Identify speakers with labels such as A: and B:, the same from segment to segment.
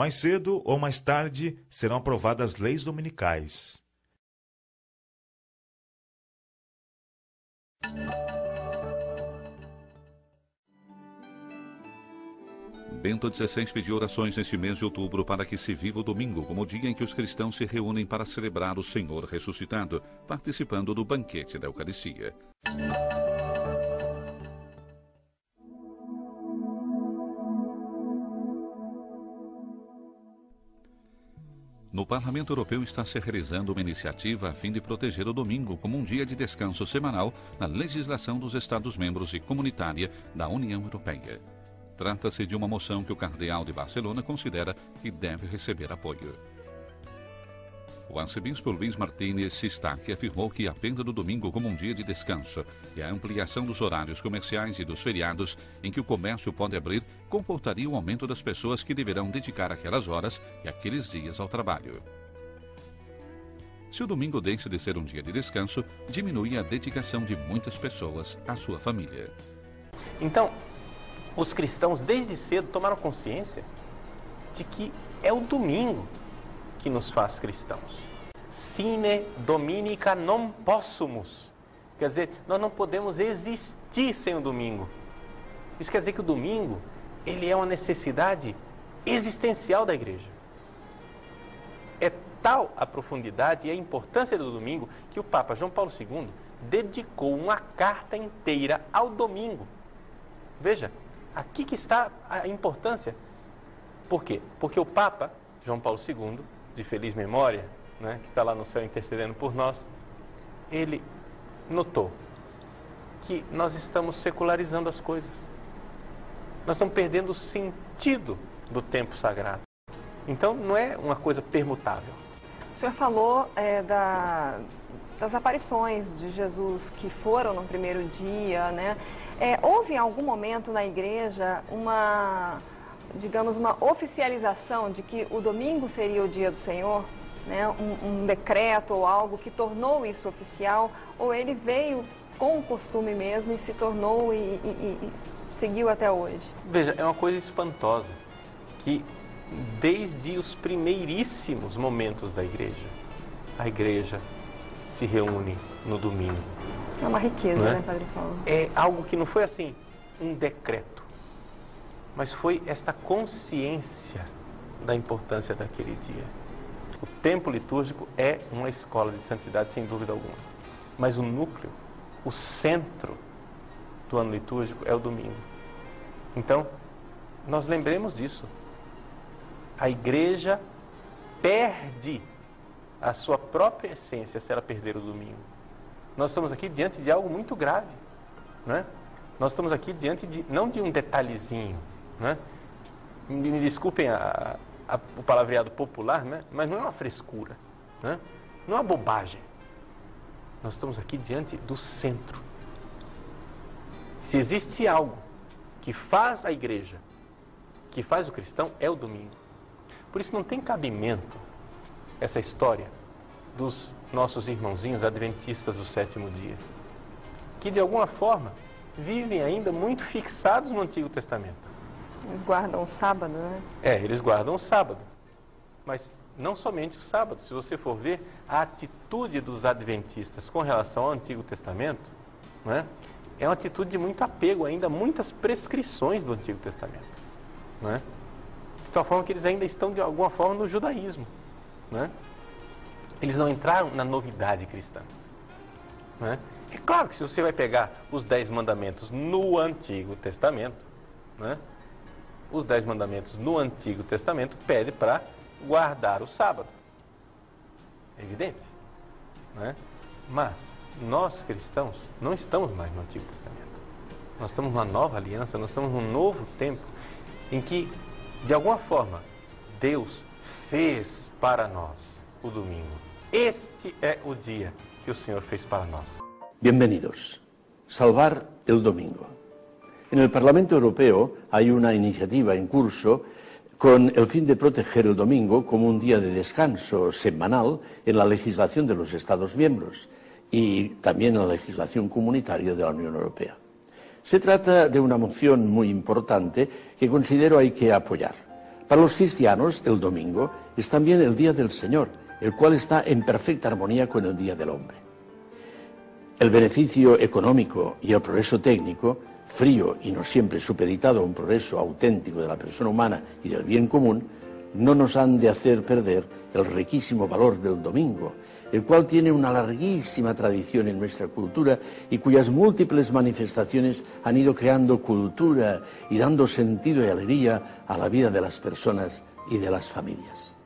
A: Mais cedo ou mais tarde serão aprovadas leis dominicais.
B: Bento XVI pediu orações neste mês de outubro para que se viva o domingo como o dia em que os cristãos se reúnem para celebrar o Senhor ressuscitado, participando do banquete da Eucaristia. No Parlamento Europeu está se realizando uma iniciativa a fim de proteger o domingo como um dia de descanso semanal na legislação dos Estados-membros e comunitária da União Europeia. Trata-se de uma moção que o Cardeal de Barcelona considera que deve receber apoio. O arcebispo Luís Martínez Sistaque afirmou que a perda do domingo como um dia de descanso e a ampliação dos horários comerciais e dos feriados em que o comércio pode abrir comportaria o aumento das pessoas que deverão dedicar aquelas horas e aqueles dias ao trabalho. Se o domingo deixa de ser um dia de descanso, diminui a dedicação de muitas pessoas à sua família.
C: Então, os cristãos desde cedo tomaram consciência de que é o domingo que nos faz cristãos. Sine dominica non possumus. Quer dizer, nós não podemos existir sem o domingo. Isso quer dizer que o domingo, ele é uma necessidade existencial da igreja. É tal a profundidade e a importância do domingo que o Papa João Paulo II dedicou uma carta inteira ao domingo. Veja, aqui que está a importância. Por quê? Porque o Papa João Paulo II, de feliz memória, né, que está lá no céu intercedendo por nós, ele notou que nós estamos secularizando as coisas. Nós estamos perdendo o sentido do tempo sagrado. Então, não é uma coisa permutável.
D: O senhor falou das aparições de Jesus que foram no primeiro dia, né? Houve em algum momento na igreja uma oficialização de que o domingo seria o dia do Senhor, né? Um decreto ou algo que tornou isso oficial, ou ele veio com o costume mesmo e se tornou e seguiu até hoje?
C: Veja, é uma coisa espantosa que desde os primeiríssimos momentos da igreja, a igreja se reúne no domingo.
D: É uma riqueza, né, Padre Paulo?
C: É algo que não foi assim, um decreto, mas foi esta consciência da importância daquele dia. O tempo litúrgico é uma escola de santidade, sem dúvida alguma. Mas o núcleo, o centro do ano litúrgico é o domingo. Então, nós lembremos disso. A igreja perde a sua própria essência se ela perder o domingo. Nós estamos aqui diante de algo muito grave, né? Nós estamos aqui diante não de um detalhezinho, né? Me desculpem o palavreado popular, né? Mas não é uma frescura, né? Não é uma bobagem. Nós estamos aqui diante do centro. Se existe algo que faz a igreja, que faz o cristão, é o domingo. Por isso não tem cabimento essa história dos nossos irmãozinhos adventistas do sétimo dia, que de alguma forma vivem ainda muito fixados no Antigo Testamento.
D: Eles guardam o sábado, né?
C: Eles guardam o sábado, mas não somente o sábado. Se você for ver a atitude dos adventistas com relação ao Antigo Testamento, né, é uma atitude de muito apego ainda a muitas prescrições do Antigo Testamento, né? De tal forma que eles ainda estão de alguma forma no judaísmo, né? Eles não entraram na novidade cristã, né? É claro que se você vai pegar os 10 mandamentos no Antigo Testamento, né? Os 10 mandamentos no Antigo Testamento pedem para guardar o sábado. É evidente, né? Mas nós cristãos não estamos mais no Antigo Testamento. Nós estamos numa nova aliança, nós estamos num novo tempo em que, de alguma forma, Deus fez para nós o domingo. Este é o dia que o Señor fez para nós.
E: Bienvenidos. Salvar el domingo. En el Parlamento Europeo hay una iniciativa en curso con el fin de proteger el domingo como un día de descanso semanal en la legislación de los Estados miembros y también en la legislación comunitaria de la Unión Europea. Se trata de una moción muy importante que considero hay que apoyar. Para los cristianos, el domingo es también el día del Señor, el cual está en perfecta armonía con el día del hombre. El beneficio económico y el progreso técnico, frío y no siempre supeditado a un progreso auténtico de la persona humana y del bien común, no nos han de hacer perder el riquísimo valor del domingo, el cual tiene una larguísima tradición en nuestra cultura y cuyas múltiples manifestaciones han ido creando cultura y dando sentido y alegría a la vida de las personas y de las familias.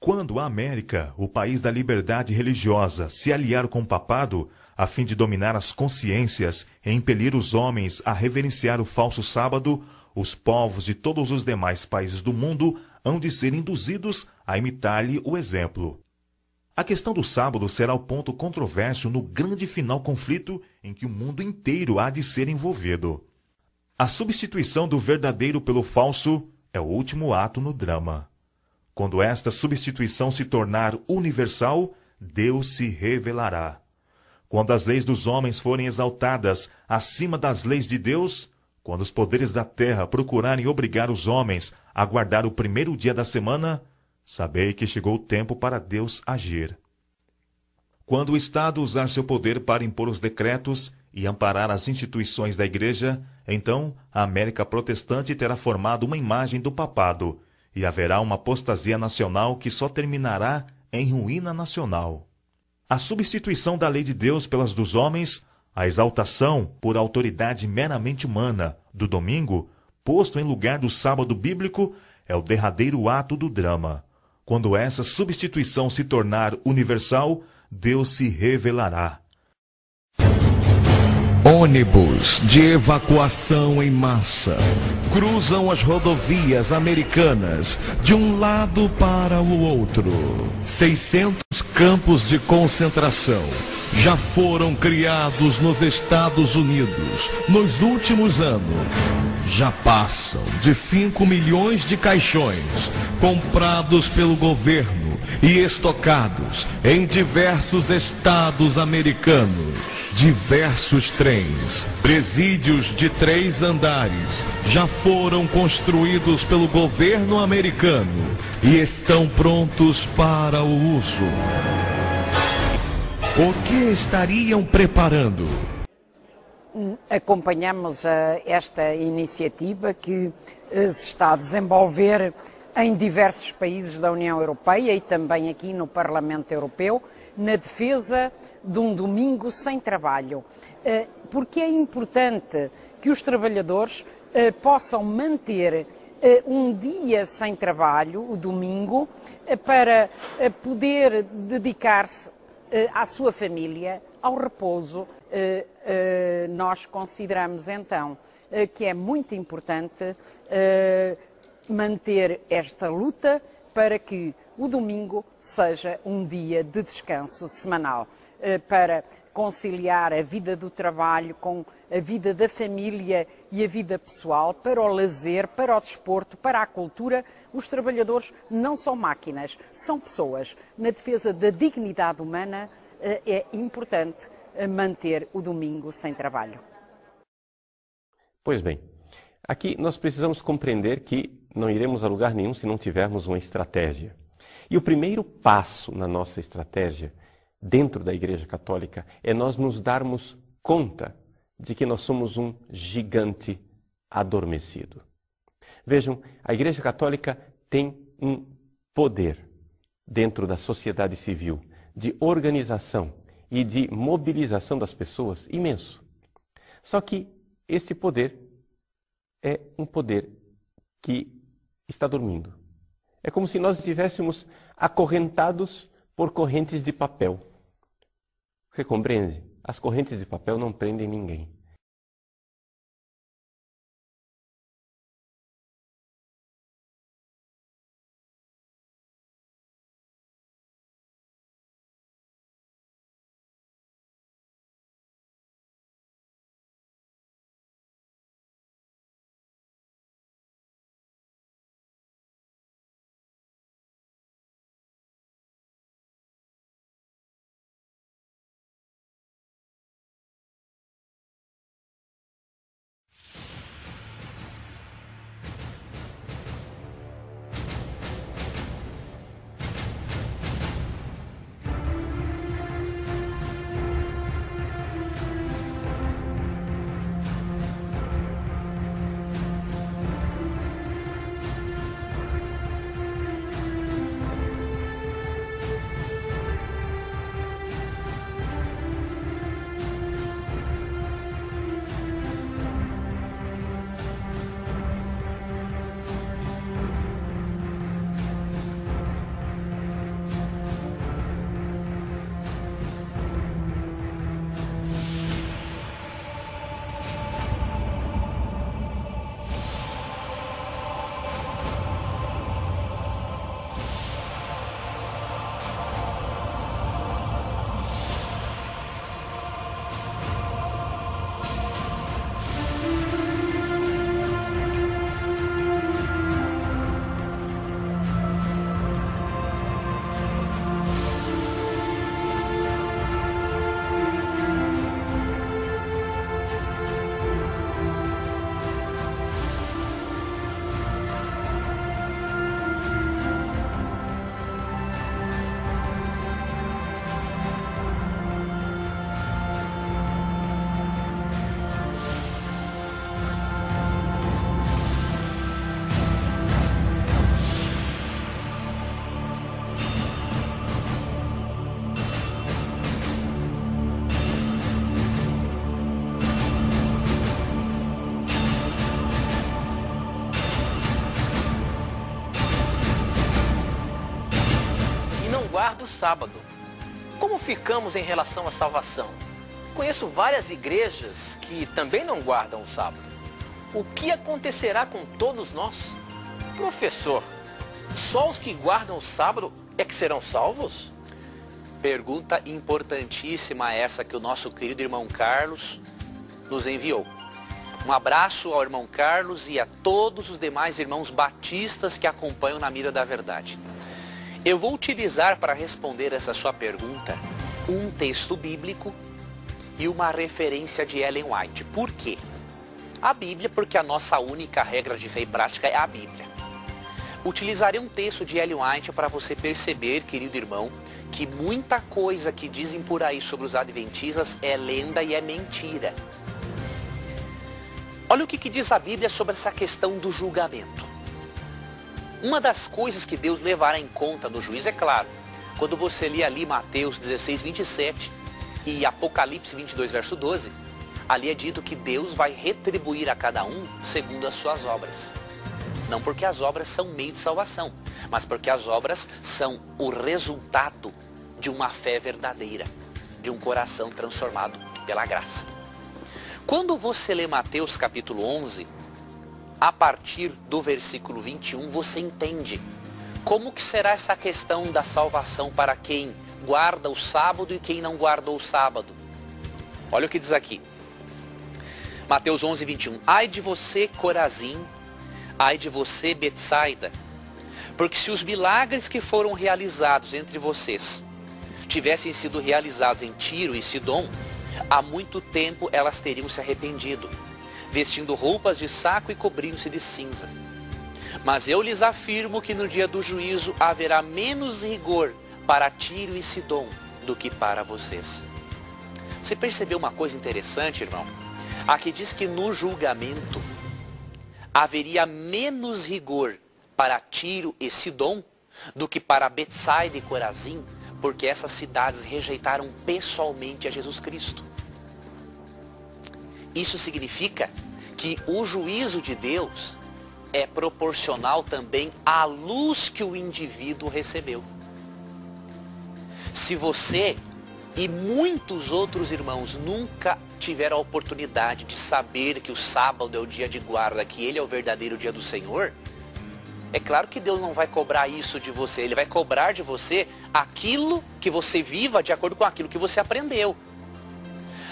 A: Quando a América, o país da liberdade religiosa, se aliar com o papado, a fim de dominar as consciências e impelir os homens a reverenciar o falso sábado, os povos de todos os demais países do mundo hão de ser induzidos a imitar-lhe o exemplo. A questão do sábado será o ponto controverso no grande final conflito em que o mundo inteiro há de ser envolvido. A substituição do verdadeiro pelo falso é o último ato no drama. Quando esta substituição se tornar universal, Deus se revelará. Quando as leis dos homens forem exaltadas acima das leis de Deus, quando os poderes da terra procurarem obrigar os homens a guardar o primeiro dia da semana, sabei que chegou o tempo para Deus agir. Quando o Estado usar seu poder para impor os decretos e amparar as instituições da Igreja, então a América protestante terá formado uma imagem do papado, e haverá uma apostasia nacional que só terminará em ruína nacional. A substituição da lei de Deus pelas dos homens, a exaltação, por autoridade meramente humana, do domingo, posto em lugar do sábado bíblico, é o derradeiro ato do drama. Quando essa substituição se tornar universal, Deus se revelará.
F: Ônibus de evacuação em massa cruzam as rodovias americanas de um lado para o outro. 600 campos de concentração já foram criados nos Estados Unidos nos últimos anos. Já passam de 5 milhões de caixões comprados pelo governo e estocados em diversos estados americanos. Diversos trens, presídios de 3 andares, já foram construídos pelo governo americano e estão prontos para o uso. O que estariam preparando?
G: Acompanhamos esta iniciativa que se está a desenvolver em diversos países da União Europeia e também aqui no Parlamento Europeu, na defesa de um domingo sem trabalho. Porque é importante que os trabalhadores possam manter um dia sem trabalho, o domingo, para poder dedicar-se à sua família, ao repouso. Nós consideramos então que é muito importante manter esta luta para que o domingo seja um dia de descanso semanal, para conciliar a vida do trabalho com a vida da família e a vida pessoal, para o lazer, para o desporto, para a cultura. Os trabalhadores não são máquinas, são pessoas. Na defesa da dignidade humana é importante manter o domingo sem trabalho.
C: Pois bem, aqui nós precisamos compreender que não iremos a lugar nenhum se não tivermos uma estratégia. E o primeiro passo na nossa estratégia, dentro da Igreja Católica, é nós nos darmos conta de que nós somos um gigante adormecido. Vejam, a Igreja Católica tem um poder dentro da sociedade civil de organização e de mobilização das pessoas imenso. Só que esse poder é um poder que está dormindo. É como se nós estivéssemos acorrentados por correntes de papel. Você compreende? As correntes de papel não prendem ninguém.
H: guarda o sábado. Como ficamos em relação à salvação? Conheço várias igrejas que também não guardam o sábado. O que acontecerá com todos nós? Professor, só os que guardam o sábado é que serão salvos? Pergunta importantíssima essa que o nosso querido irmão Carlos nos enviou. Um abraço ao irmão Carlos e a todos os demais irmãos batistas que acompanham na Mira da Verdade. Eu vou utilizar para responder essa sua pergunta um texto bíblico e uma referência de Ellen White. Por quê? A Bíblia, porque a nossa única regra de fé e prática é a Bíblia. Utilizarei um texto de Ellen White para você perceber, querido irmão, que muita coisa que dizem por aí sobre os adventistas é lenda e é mentira. Olha o que diz a Bíblia sobre essa questão do julgamento. Uma das coisas que Deus levará em conta no juízo, é claro, quando você lê ali Mateus 16, 27 e Apocalipse 22, verso 12, ali é dito que Deus vai retribuir a cada um segundo as suas obras. Não porque as obras são meio de salvação, mas porque as obras são o resultado de uma fé verdadeira, de um coração transformado pela graça. Quando você lê Mateus capítulo 11, a partir do versículo 21, você entende como que será essa questão da salvação para quem guarda o sábado e quem não guardou o sábado. Olha o que diz aqui. Mateus 11, 21. Ai de você, Corazim, ai de você, Betsaida, porque se os milagres que foram realizados entre vocês tivessem sido realizados em Tiro e Sidom, há muito tempo elas teriam se arrependido, vestindo roupas de saco e cobrindo-se de cinza. Mas eu lhes afirmo que no dia do juízo haverá menos rigor para Tiro e Sidom do que para vocês. Você percebeu uma coisa interessante, irmão? Aqui diz que no julgamento haveria menos rigor para Tiro e Sidom do que para Betsaida e Corazim, porque essas cidades rejeitaram pessoalmente a Jesus Cristo. Isso significa que o juízo de Deus é proporcional também à luz que o indivíduo recebeu. Se você e muitos outros irmãos nunca tiveram a oportunidade de saber que o sábado é o dia de guarda, que ele é o verdadeiro dia do Senhor, é claro que Deus não vai cobrar isso de você. Ele vai cobrar de você aquilo que você viva de acordo com aquilo que você aprendeu.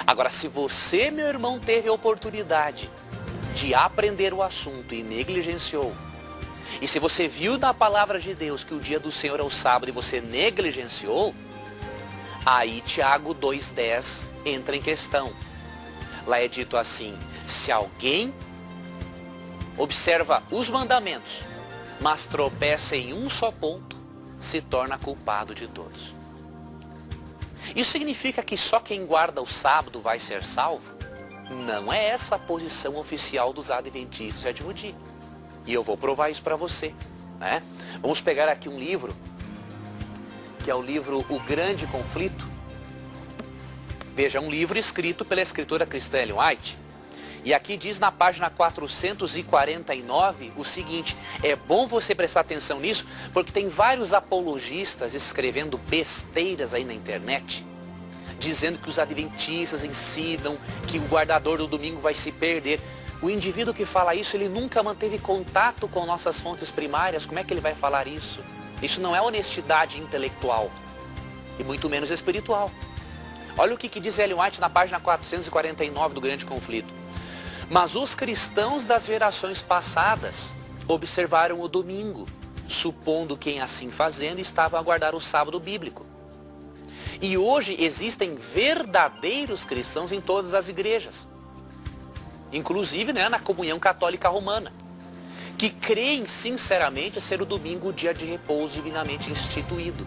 H: Agora, se você, meu irmão, teve a oportunidade de aprender o assunto e negligenciou, e se você viu na palavra de Deus que o dia do Senhor é o sábado e você negligenciou, aí Tiago 2,10 entra em questão. Lá é dito assim: se alguém observa os mandamentos, mas tropeça em um só ponto, se torna culpado de todos. Isso significa que só quem guarda o sábado vai ser salvo? Não é essa a posição oficial dos adventistas do sétimo dia. E eu vou provar isso para você, né? Vamos pegar aqui um livro, que é o livro O Grande Conflito. Veja, um livro escrito pela escritora cristã Ellen White. E aqui diz na página 449 o seguinte: é bom você prestar atenção nisso, porque tem vários apologistas escrevendo besteiras aí na internet, dizendo que os adventistas ensinam que o guardador do domingo vai se perder. O indivíduo que fala isso, ele nunca manteve contato com nossas fontes primárias. Como é que ele vai falar isso? Isso não é honestidade intelectual, e muito menos espiritual. Olha o que diz Ellen White na página 449 do Grande Conflito. Mas os cristãos das gerações passadas observaram o domingo, supondo que em assim fazendo estavam a guardar o sábado bíblico. E hoje existem verdadeiros cristãos em todas as igrejas, inclusive, né, na comunhão católica romana, que creem sinceramente ser o domingo o dia de repouso divinamente instituído.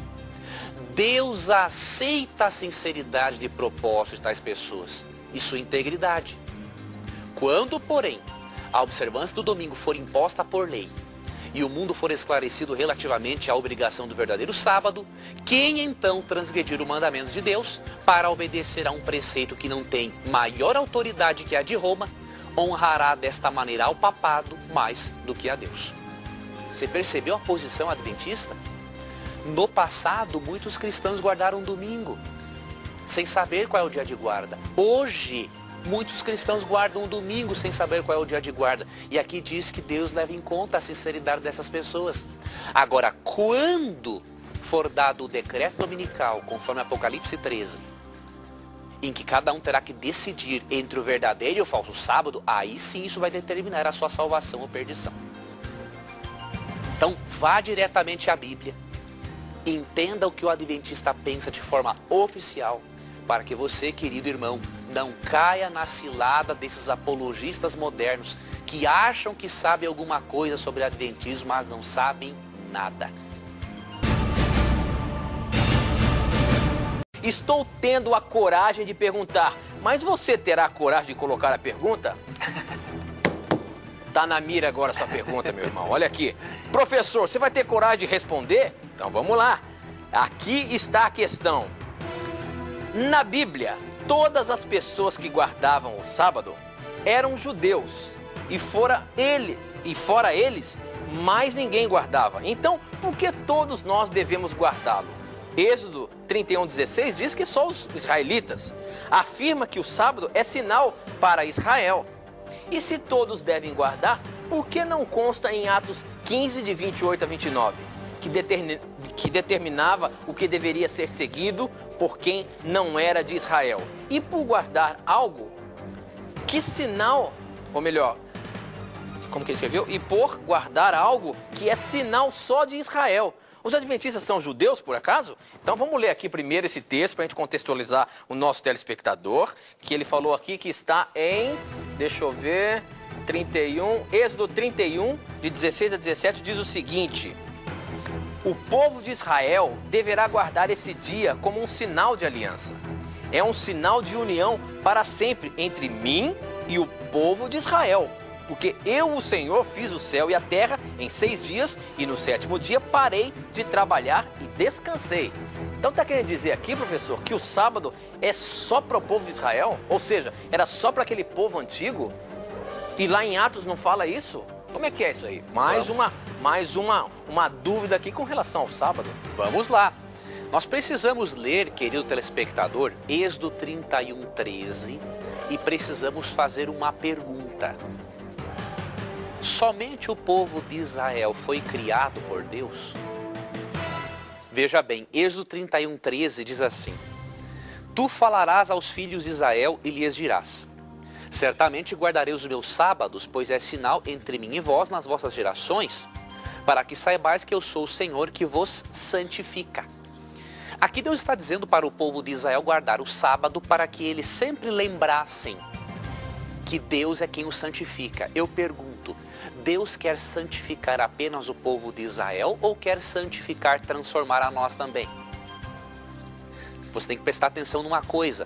H: Deus aceita a sinceridade de propósito de tais pessoas e sua integridade. Quando, porém, a observância do domingo for imposta por lei e o mundo for esclarecido relativamente à obrigação do verdadeiro sábado, quem então transgredir o mandamento de Deus para obedecer a um preceito que não tem maior autoridade que a de Roma, honrará desta maneira ao papado mais do que a Deus. Você percebeu a posição adventista? No passado, muitos cristãos guardaram domingo, sem saber qual é o dia de guarda. Hoje, muitos cristãos guardam o domingo sem saber qual é o dia de guarda. E aqui diz que Deus leva em conta a sinceridade dessas pessoas. Agora, quando for dado o decreto dominical, conforme Apocalipse 13, em que cada um terá que decidir entre o verdadeiro e o falso sábado, aí sim isso vai determinar a sua salvação ou perdição. Então, vá diretamente à Bíblia, entenda o que o adventista pensa de forma oficial, para que você, querido irmão, não caia na cilada desses apologistas modernos que acham que sabem alguma coisa sobre adventismo, mas não sabem nada.
I: Estou tendo a coragem de perguntar, mas você terá a coragem de colocar a pergunta? Tá na mira agora a sua pergunta, meu irmão. Olha aqui. Professor, você vai ter coragem de responder? Então vamos lá. Aqui está a questão. Na Bíblia, todas as pessoas que guardavam o sábado eram judeus. E fora eles, mais ninguém guardava. Então, por que todos nós devemos guardá-lo? Êxodo 31:16 diz que só os israelitas. Afirma que o sábado é sinal para Israel. E se todos devem guardar, por que não consta em Atos 15, de 28 a 29, que determinava o que deveria ser seguido por quem não era de Israel? E por guardar algo, que sinal, ou melhor, como que ele escreveu? E por guardar algo que é sinal só de Israel. Os adventistas são judeus, por acaso? Então vamos ler aqui primeiro esse texto para a gente contextualizar o nosso telespectador, que ele falou aqui que está em, deixa eu ver, 31, Êxodo 31, de 16 a 17, diz o seguinte: o povo de Israel deverá guardar esse dia como um sinal de aliança. É um sinal de união para sempre entre mim e o povo de Israel. Porque eu, o Senhor, fiz o céu e a terra em 6 dias e no 7º dia parei de trabalhar e descansei. Então está querendo dizer aqui, professor, que o sábado é só para o povo de Israel? Ou seja, era só para aquele povo antigo? E lá em Atos não fala isso? Como é que é isso aí? Mais uma dúvida aqui com relação ao sábado.
H: Vamos lá. Nós precisamos ler, querido telespectador, Êxodo 31:13 e precisamos fazer uma pergunta. Somente o povo de Israel foi criado por Deus? Veja bem, Êxodo 31:13 diz assim: tu falarás aos filhos de Israel e lhes dirás: certamente guardarei os meus sábados, pois é sinal entre mim e vós nas vossas gerações, para que saibais que eu sou o Senhor que vos santifica. Aqui Deus está dizendo para o povo de Israel guardar o sábado para que eles sempre lembrassem que Deus é quem o santifica. Eu pergunto, Deus quer santificar apenas o povo de Israel ou quer santificar, transformar a nós também? Você tem que prestar atenção numa coisa.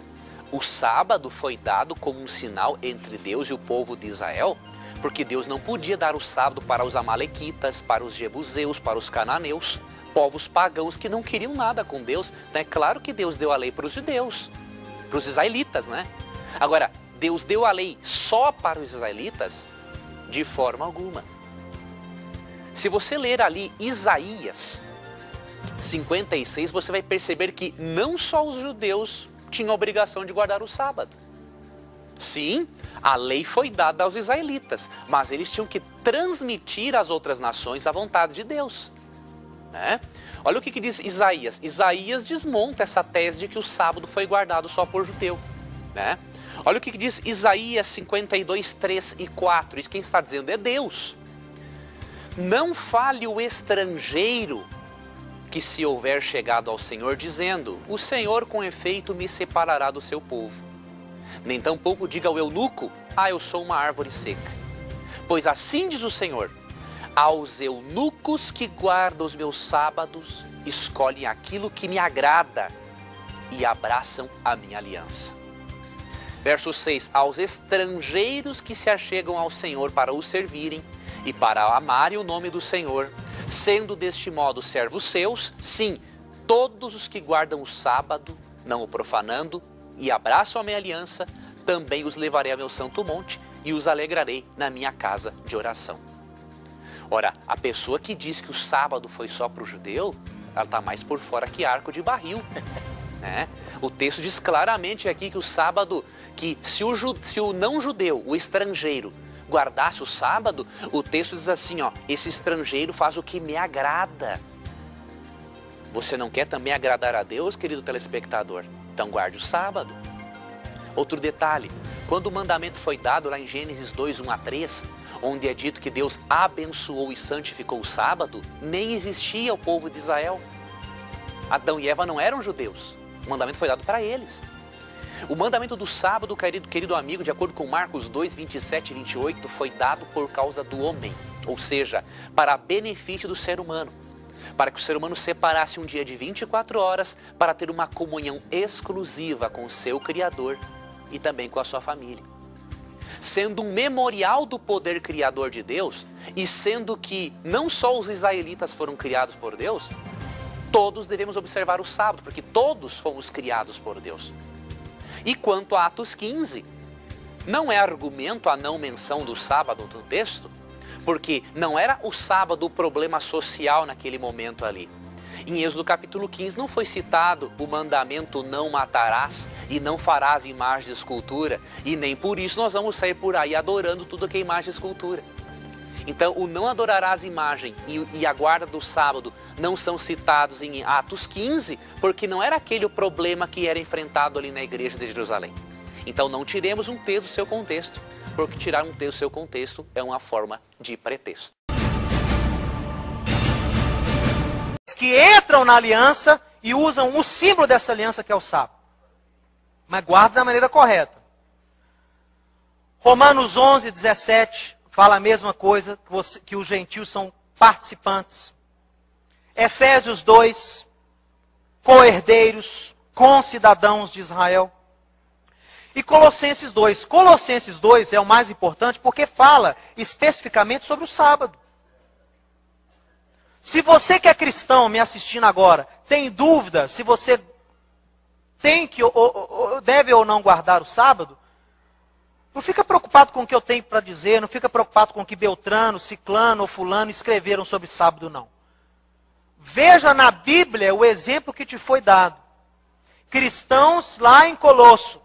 H: O sábado foi dado como um sinal entre Deus e o povo de Israel, porque Deus não podia dar o sábado para os amalequitas, para os jebuseus, para os cananeus, povos pagãos que não queriam nada com Deus. É claro que Deus deu a lei para os judeus, para os israelitas, né? Agora, Deus deu a lei só para os israelitas? De forma alguma. Se você ler ali Isaías 56, você vai perceber que não só os judeus tinham a obrigação de guardar o sábado. Sim, a lei foi dada aos israelitas, mas eles tinham que transmitir às outras nações a vontade de Deus. Né? Olha o que diz Isaías. Isaías desmonta essa tese de que o sábado foi guardado só por judeu. Né? Olha o que diz Isaías 52, 3 e 4. Isso quem está dizendo é Deus. Não fale o estrangeiro que se houver chegado ao Senhor dizendo: o Senhor com efeito me separará do seu povo. Nem tampouco diga ao eunuco: eu sou uma árvore seca. Pois assim diz o Senhor: aos eunucos que guardam os meus sábados, escolhem aquilo que me agrada e abraçam a minha aliança. Verso 6, aos estrangeiros que se achegam ao Senhor para o servirem e para amarem o nome do Senhor, sendo deste modo servos seus, sim, todos os que guardam o sábado, não o profanando, e abraçam a minha aliança, também os levarei ao meu santo monte e os alegrarei na minha casa de oração. Ora, a pessoa que diz que o sábado foi só para o judeu, ela está mais por fora que arco de barril. Né? O texto diz claramente aqui que o sábado, que se o não judeu, o estrangeiro, guardasse o sábado, o texto diz assim, ó, esse estrangeiro faz o que me agrada. Você não quer também agradar a Deus, querido telespectador? Então guarde o sábado. Outro detalhe, quando o mandamento foi dado lá em Gênesis 2, 1 a 3, onde é dito que Deus abençoou e santificou o sábado, nem existia o povo de Israel. Adão e Eva não eram judeus. O mandamento foi dado para eles. O mandamento do sábado, querido amigo, de acordo com Marcos 2, 27 e 28, foi dado por causa do homem, ou seja, para benefício do ser humano, para que o ser humano separasse um dia de 24 horas para ter uma comunhão exclusiva com o seu Criador e também com a sua família. Sendo um memorial do poder criador de Deus, e sendo que não só os israelitas foram criados por Deus, todos devemos observar o sábado, porque todos fomos criados por Deus. E quanto a Atos 15, não é argumento a não menção do sábado no texto, porque não era o sábado o problema social naquele momento ali. Em Êxodo capítulo 15 não foi citado o mandamento não matarás e não farás imagem de escultura, e nem por isso nós vamos sair por aí adorando tudo que é imagem de escultura. Então o não adorarás imagem e a guarda do sábado não são citados em Atos 15, porque não era aquele o problema que era enfrentado ali na igreja de Jerusalém. Então não tiremos um texto do seu contexto, porque tirar um texto do seu contexto é uma forma de pretexto.
J: Que entram na aliança e usam o símbolo dessa aliança, que é o sábado. Mas guarda da maneira correta. Romanos 11, 17 fala a mesma coisa, que os gentios são participantes. Efésios 2, co-herdeiros, concidadãos de Israel. E Colossenses 2. Colossenses 2 é o mais importante porque fala especificamente sobre o sábado. Se você que é cristão me assistindo agora, tem dúvida se você tem que ou deve ou não guardar o sábado, não fica preocupado com o que eu tenho para dizer, não fica preocupado com o que Beltrano, Ciclano ou Fulano escreveram sobre sábado, não. Veja na Bíblia o exemplo que te foi dado. Cristãos lá em Colosso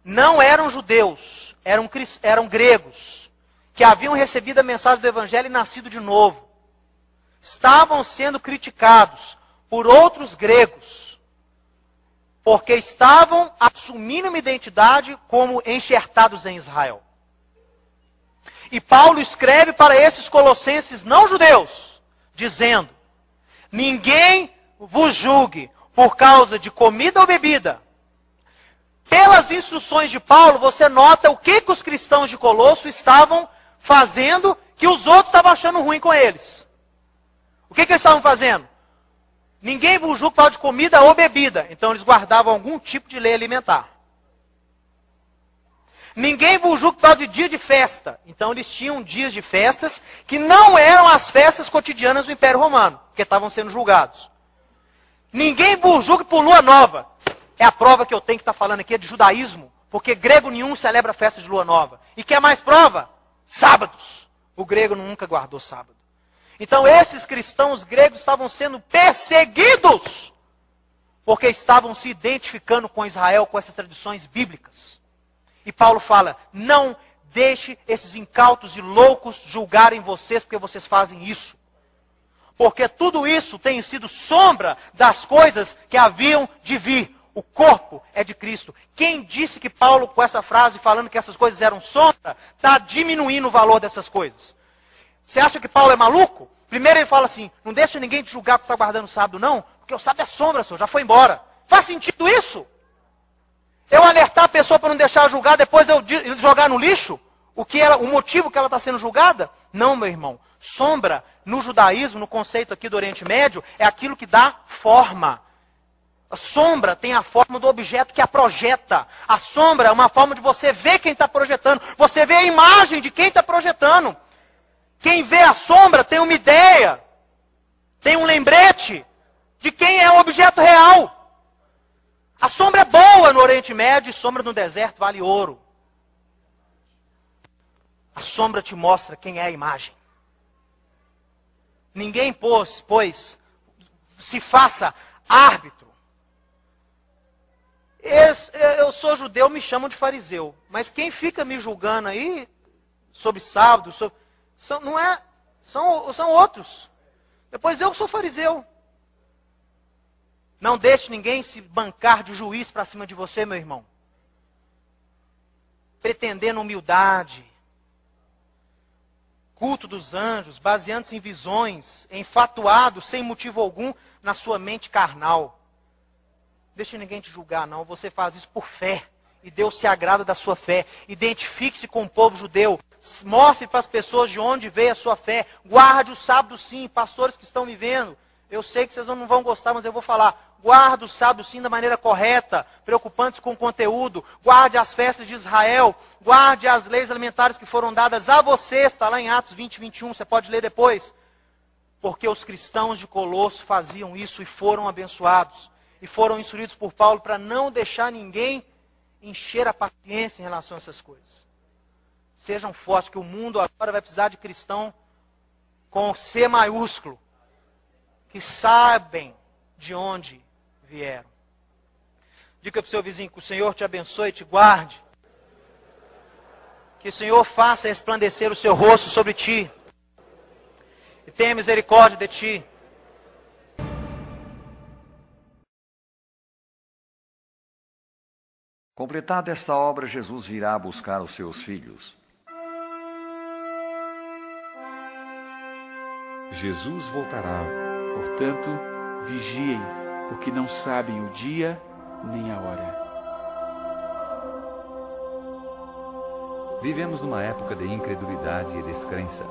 J: não eram judeus, eram gregos, que haviam recebido a mensagem do Evangelho e nascido de novo. Estavam sendo criticados por outros gregos, porque estavam assumindo uma identidade como enxertados em Israel. E Paulo escreve para esses colossenses não judeus, dizendo: ninguém vos julgue por causa de comida ou bebida. Pelas instruções de Paulo, você nota o que os cristãos de Colosso estavam fazendo que os outros estavam achando ruim com eles. O que eles estavam fazendo? Ninguém vos julga por causa de comida ou bebida. Então eles guardavam algum tipo de lei alimentar. Ninguém vos julga por causa de dia de festa. Então eles tinham dias de festas que não eram as festas cotidianas do Império Romano, porque estavam sendo julgados. Ninguém vos julga por lua nova. É a prova que eu tenho que estar falando aqui, é de judaísmo, porque grego nenhum celebra a festa de lua nova. E quer mais prova? Sábados. O grego nunca guardou sábado. Então esses cristãos gregos estavam sendo perseguidos, porque estavam se identificando com Israel, com essas tradições bíblicas. E Paulo fala: não deixe esses incautos e loucos julgarem vocês, porque vocês fazem isso. Porque tudo isso tem sido sombra das coisas que haviam de vir. O corpo é de Cristo. Quem disse que Paulo, com essa frase, falando que essas coisas eram sombra, está diminuindo o valor dessas coisas? Você acha que Paulo é maluco? Primeiro ele fala assim: não deixa ninguém te julgar porque você está guardando o sábado, não. Porque o sábado é sombra, senhor, já foi embora. Faz sentido isso? Eu alertar a pessoa para não deixar julgar, depois eu jogar no lixo o motivo que ela está sendo julgada? Não, meu irmão. Sombra, no judaísmo, no conceito aqui do Oriente Médio, é aquilo que dá forma. A sombra tem a forma do objeto que a projeta. A sombra é uma forma de você ver quem está projetando. Você vê a imagem de quem está projetando. Quem vê a sombra tem uma ideia, tem um lembrete de quem é o objeto real. A sombra é boa no Oriente Médio e sombra no deserto vale ouro. A sombra te mostra quem é a imagem. Ninguém pois, se faça árbitro. Eu sou judeu, me chamam de fariseu. Mas quem fica me julgando aí sobre sábado, são outros. Depois eu sou fariseu. Não deixe ninguém se bancar de juiz para cima de você, meu irmão. Pretendendo humildade, culto dos anjos, baseando-se em visões, enfatuado, sem motivo algum, na sua mente carnal. Deixe ninguém te julgar, não. Você faz isso por fé. E Deus se agrada da sua fé. Identifique-se com o povo judeu. Mostre para as pessoas de onde veio a sua fé. Guarde o sábado sim, pastores que estão me vendo. Eu sei que vocês não vão gostar, mas eu vou falar. Guarde o sábado sim da maneira correta, preocupante com o conteúdo. Guarde as festas de Israel. Guarde as leis alimentares que foram dadas a você. Está lá em Atos 20, 21, você pode ler depois. Porque os cristãos de Colosso faziam isso e foram abençoados. E foram instruídos por Paulo para não deixar ninguém encher a paciência em relação a essas coisas. Sejam fortes, que o mundo agora vai precisar de cristão com C maiúsculo, que sabem de onde vieram. Diga para o seu vizinho que o Senhor te abençoe e te guarde. Que o Senhor faça resplandecer o seu rosto sobre ti. E tenha misericórdia de ti.
K: Completada esta obra, Jesus virá buscar os seus filhos.
L: Jesus voltará. Portanto, vigiem, porque não sabem o dia nem a hora.
M: Vivemos numa época de incredulidade e descrença.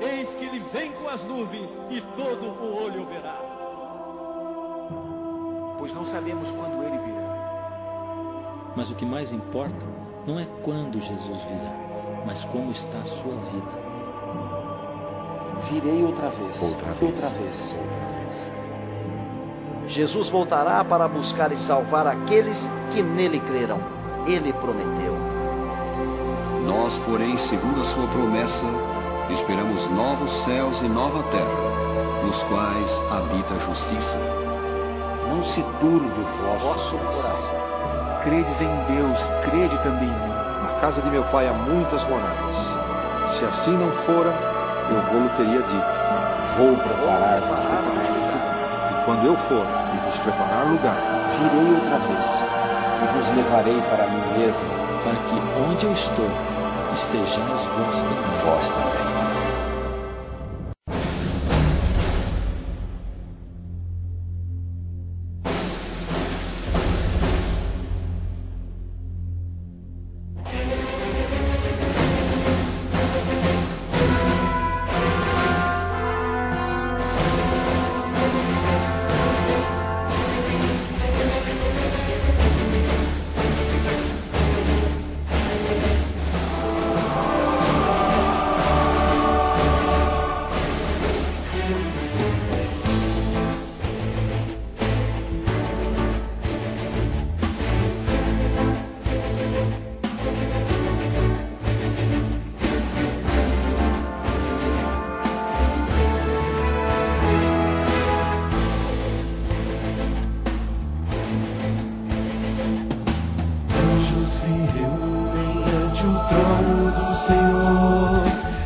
N: Eis que ele vem com as nuvens e todo o olho verá.
L: Pois não sabemos quando ele virá.
O: Mas o que mais importa não é quando Jesus virá, mas como está a sua vida.
P: Virei outra vez. Jesus voltará para buscar e salvar aqueles que nele creram. Ele prometeu.
Q: Nós, porém, segundo a sua promessa, esperamos novos céus e nova terra, nos quais habita a justiça.
P: Não se turbe o vosso coração.
L: Credes em Deus, crede também em mim.
R: Na casa de meu pai há muitas moradas. Se assim não fora, eu vou-lhe teria dito.
P: Vou preparar-vos
R: lugar. E quando eu for e vos preparar lugar,
O: virei outra vez e vos levarei para mim mesmo, para que onde eu estou, estejais vós também.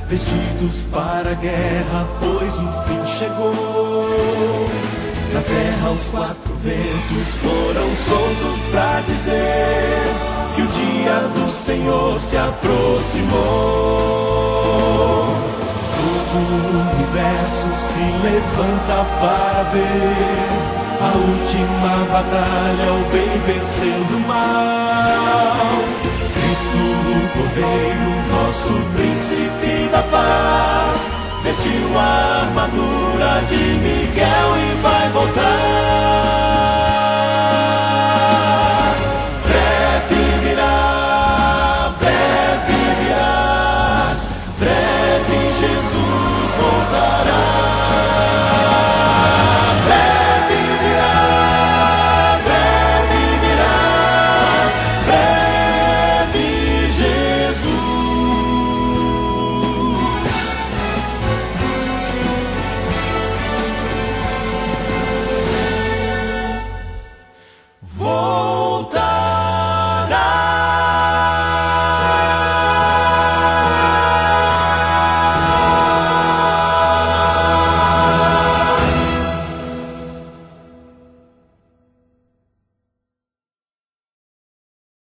F: Vestidos para a guerra, pois o fim chegou. Na terra os quatro ventos foram soltos para dizer que o dia do Senhor se aproximou. Todo o universo se levanta para ver a última batalha, o bem vencendo o mal. Cristo, o Cordeiro, nosso príncipe da paz, vestiu a armadura de Miguel e vai